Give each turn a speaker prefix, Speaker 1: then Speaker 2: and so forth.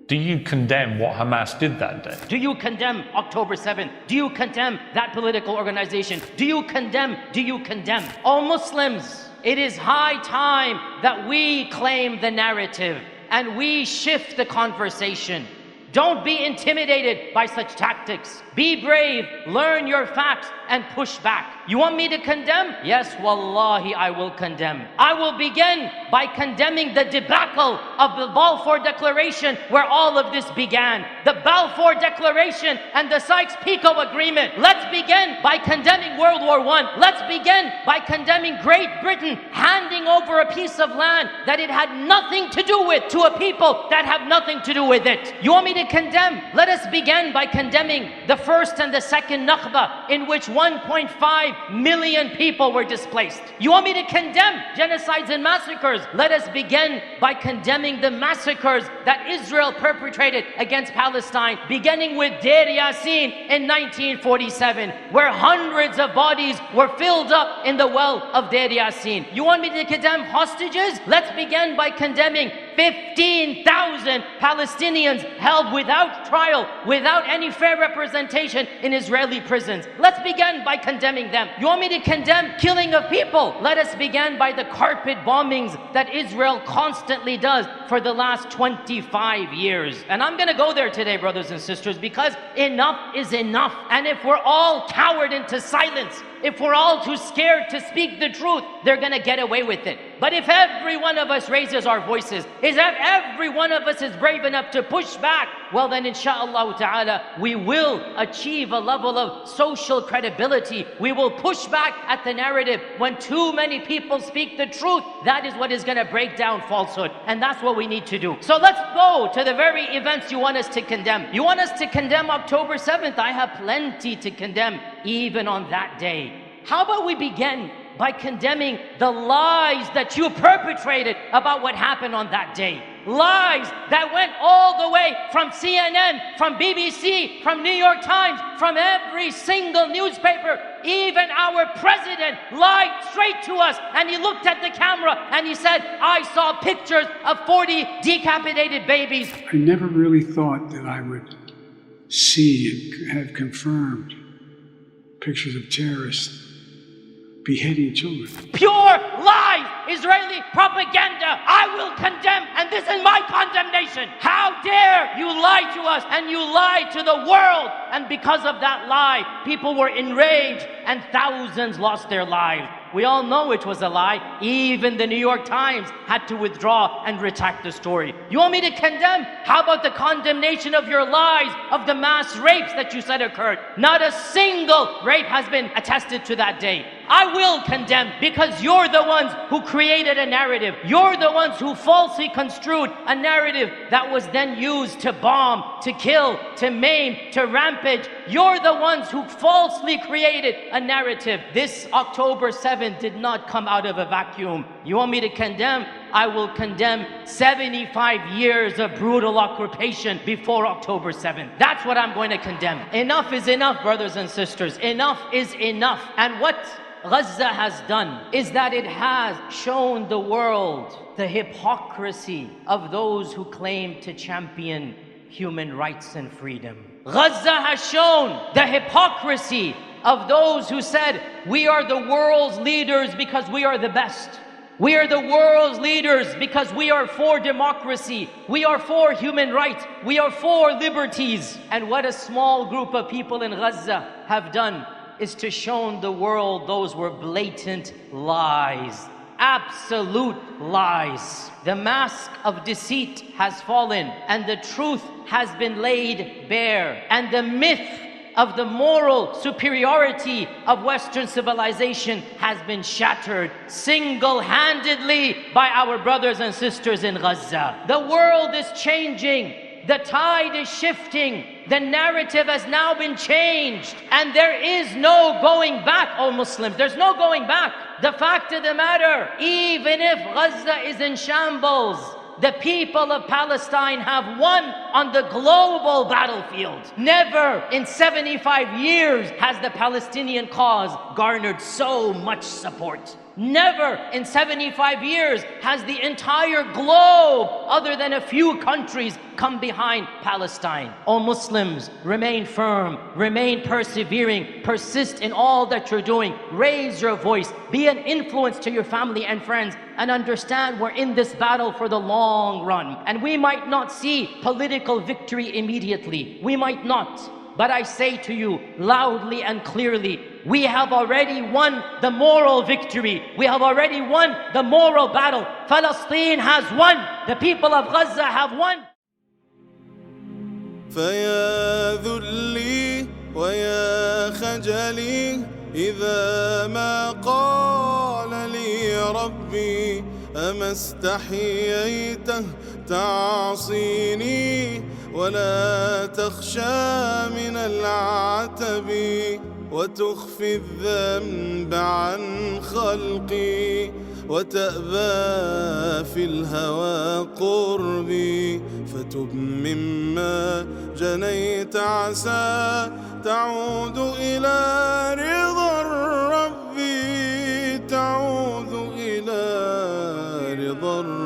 Speaker 1: Do you condemn what Hamas did that day?
Speaker 2: Do you condemn October 7th? Do you condemn that political organization? Do you condemn? Oh Muslims, it is high time that we claim the narrative and we shift the conversation. Don't be intimidated by such tactics. Be brave, learn your facts, and push back. You want me to condemn? Yes, wallahi, I will condemn. I will begin by condemning the debacle of the Balfour Declaration where all of this began. The Balfour Declaration and the Sykes-Picot Agreement. Let's begin by condemning World War I. Let's begin by condemning Great Britain handing over a piece of land that it had nothing to do with to a people that have nothing to do with it. You want me to condemn? Let us begin by condemning the first and the second Nakba, in which 1.5 million people were displaced. You want me to condemn genocides and massacres? Let us begin by condemning the massacres that Israel perpetrated against Palestine, beginning with Deir Yassin in 1947, where hundreds of bodies were filled up in the well of Deir Yassin. You want me to condemn hostages? Let's begin by condemning 15,000 Palestinians held without trial, without any fair representation in Israeli prisons. Let's begin by condemning them. You want me to condemn killing of people? Let us begin by the carpet bombings that Israel constantly does for the last 25 years. And I'm going to go there today, brothers and sisters, because enough is enough. And if we're all cowered into silence, if we're all too scared to speak the truth, they're going to get away with it. But if every one of us raises our voices, if every one of us is brave enough to push back, well then insha'Allah ta'ala, we will achieve a level of social credibility. We will push back at the narrative. When too many people speak the truth, that is what is going to break down falsehood. And that's what we need to do. So let's go to the very events you want us to condemn. You want us to condemn October 7th? I have plenty to condemn even on that day. How about we begin by condemning the lies that you perpetrated about what happened on that day? Lies that went all the way from CNN, from BBC, from New York Times, from every single newspaper. Even our president lied straight to us, and he looked at the camera and he said, I saw pictures of 40 decapitated babies.
Speaker 3: I never really thought that I would see and have confirmed pictures of terrorists beheading children.
Speaker 2: Pure lies, Israeli propaganda. I will condemn, and this is my condemnation. How dare you lie to us, and you lie to the world. And because of that lie, people were enraged and thousands lost their lives. We all know it was a lie. Even the New York Times had to withdraw and retract the story. You want me to condemn? How about the condemnation of your lies of the mass rapes that you said occurred? Not a single rape has been attested to that day. I will condemn, because you're the ones who created a narrative. You're the ones who falsely construed a narrative that was then used to bomb, to kill, to maim, to rampage. You're the ones who falsely created a narrative. This October 7th did not come out of a vacuum. You want me to condemn? I will condemn 75 years of brutal occupation before October 7th. That's what I'm going to condemn. Enough is enough, brothers and sisters. Enough is enough. And what Gaza has done is that it has shown the world the hypocrisy of those who claim to champion human rights and freedom. Gaza has shown the hypocrisy of those who said, we are the world's leaders because we are the best. We are the world's leaders because we are for democracy. We are for human rights. We are for liberties. And what a small group of people in Gaza have done is to show the world those were blatant lies. Absolute lies. The mask of deceit has fallen and the truth has been laid bare. And the myth of the moral superiority of Western civilization has been shattered single-handedly by our brothers and sisters in Gaza. The world is changing. The tide is shifting. The narrative has now been changed. And there is no going back, oh Muslims. There's no going back. The fact of the matter, even if Gaza is in shambles, the people of Palestine have won on the global battlefield. Never in 75 years has the Palestinian cause garnered so much support. Never in 75 years has the entire globe, other than a few countries, come behind Palestine. O Muslims, remain firm, remain persevering, persist in all that you're doing, raise your voice, be an influence to your family and friends, and understand we're in this battle for the long run. And we might not see political victory immediately. We might not. But I say to you loudly and clearly, we have already won the moral victory. We have already won the moral battle. Palestine has won. The people of Gaza have won.
Speaker 4: فيا ذلي ويا خجلي إذا ما قال لي ربي أما استحييت تعصيني ولا تخشى من العتب وتخفي الذنب عن خلقي وتأبى في الهوى قربي فتب مما جنيت عسى تعود إلى رضا الرب تعود إلى رضا الرب